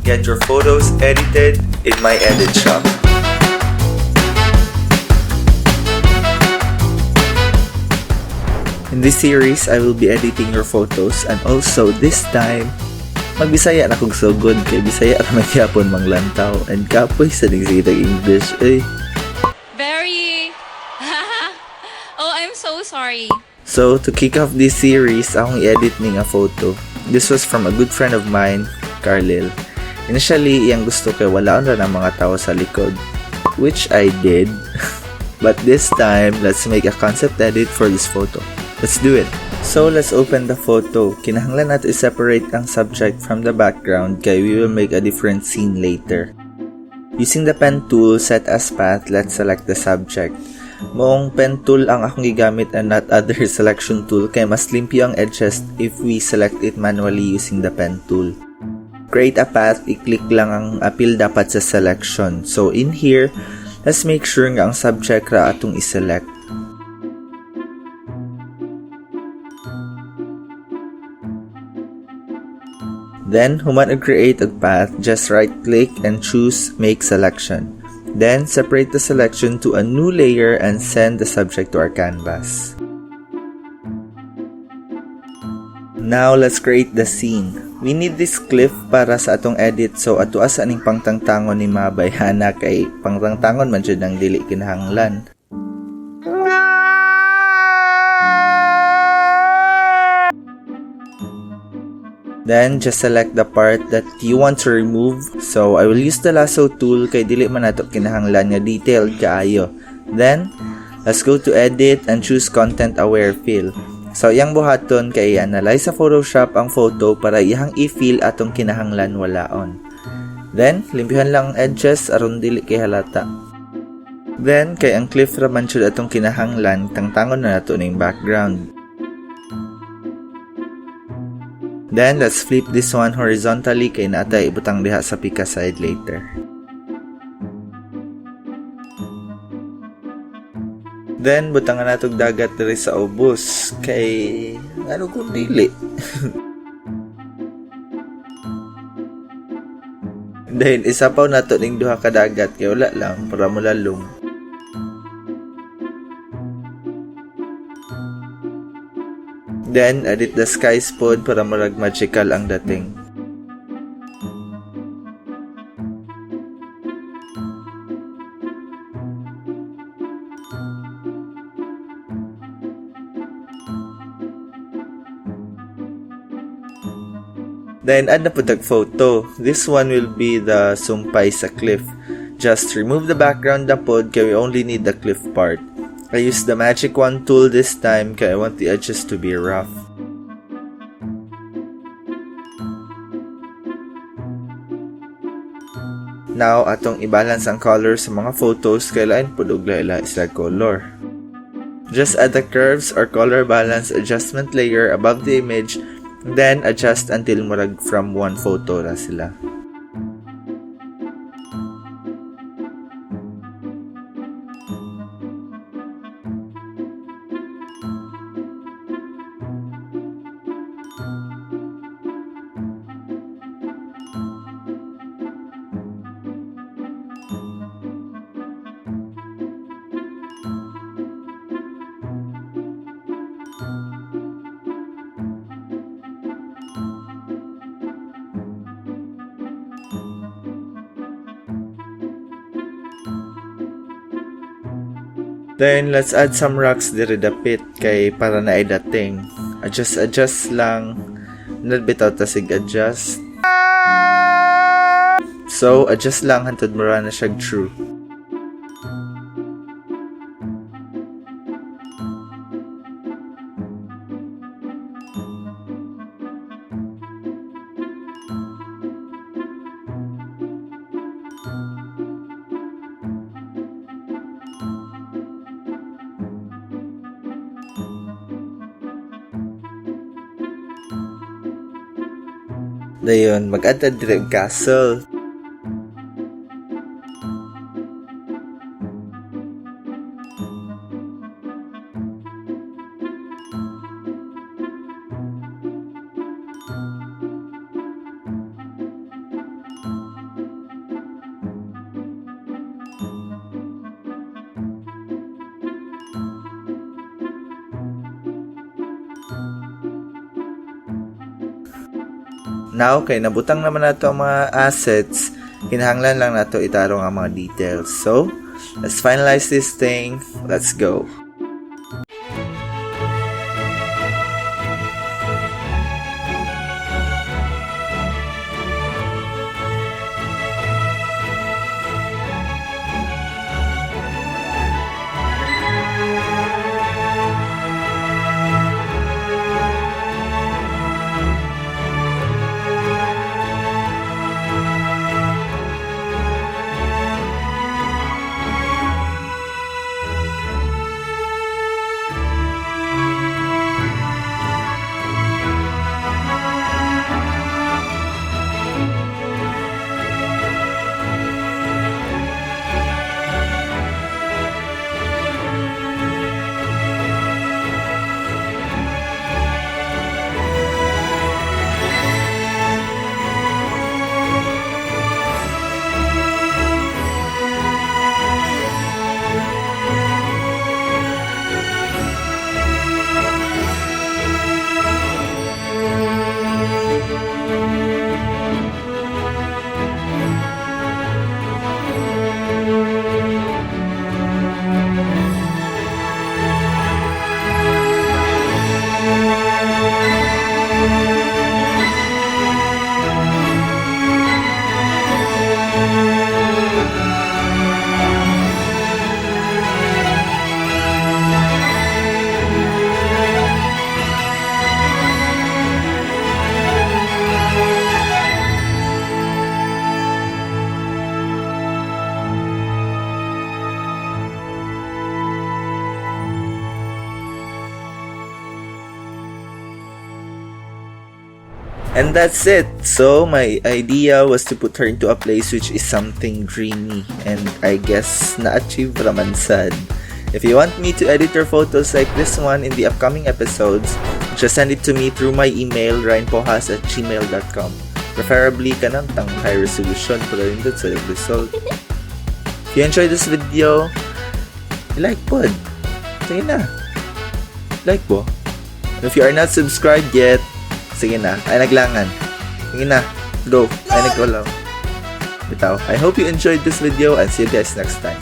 Get your photos edited in my edit shop. In this series, I will be editing your photos and also this time, magbisaya na kog so good kay bisaya ra may gihapon manlantaw and kapoy sa digsitag English. Very. Oh, I'm so sorry. So, to kick off this series, akong i-edit ni nga photo. This was from a good friend of mine, Carlil. Initially, iyang gusto kay walaon ra ng mga tao sa likod, which I did. But this time, let's make a concept edit for this photo. Let's do it. So, let's open the photo. Kinahanglan natin i-separate ang subject from the background kay we will make a different scene later. Using the pen tool set as path, let's select the subject. Moong pen tool ang akong gigamit and not other selection tool kay mas limpyo ang edges if we select it manually using the pen tool. Create a path, i-click lang ang appeal dapat sa selection. So in here, let's make sure nga ang subject ra atong i-select. Then, human og create a path, just right-click and choose Make Selection. Then, separate the selection to a new layer and send the subject to our canvas. Now, let's create the scene. We need this cliff para sa atong edit, so ato asa ning pangtangtangon ni mabayhana kay pangtangtangon man jud ang dili kinahanglan. Then, just select the part that you want to remove. So, I will use the lasso tool kay dili man nato kinahanglan nga detailed kaayo. Then, let's go to edit and choose content aware fill. So, iyang buhaton kay analyze sa Photoshop ang photo para iyang i-fill atong kinahanglan walaon. Then, limpihan lang ang edges aron dili kay halata. Then, kay ang cliff ra man jud atong kinahanglan, tangtangon na nato ning background. Then, let's flip this one horizontally kay naatay ibutang diha sa pika side later. Then, butangan natog dagat diri sa ubos kay ano kung dili. Then, isapaw nato ning duha ka dagat kay wala lang para mulalong. Then, edit the skies pod para marag magical ang dating. Then, add na po tag photo. This one will be the sumpay sa cliff. Just remove the background na pod kay we only need the cliff part. I used the magic wand tool this time kaya I want the edges to be rough. Now, atong i-balance ang color sa mga photos kay lain pud og lain sa color. Just add the curves or color balance adjustment layer above the image, then adjust until murag from one photo ra sila. Then, let's add some rocks diri dapit kay para na ay dating. Adjust lang. Nalbitaw ta sig adjust. So, adjust lang hantod mura na siya true. Dayon, mag-add dire og castle. Now, kay nabutang naman nato ang mga assets, kinahanglan lang nato itarong ang mga details. So, let's finalize this thing. Let's go. And that's it. So my idea was to put her into a place which is something dreamy, and I guess na-achieve raman sad. If you want me to edit your photos like this one in the upcoming episodes, just send it to me through my email, ryanpohas@gmail.com. Preferably kanang tang high resolution para rin dun sa result. If you enjoyed this video, like pod. Sige na. Like po. If you are not subscribed yet, sige na. Ay naglangan. Sige na. Go. Ay nagkulaw. Bitaw. I hope you enjoyed this video and see you guys next time.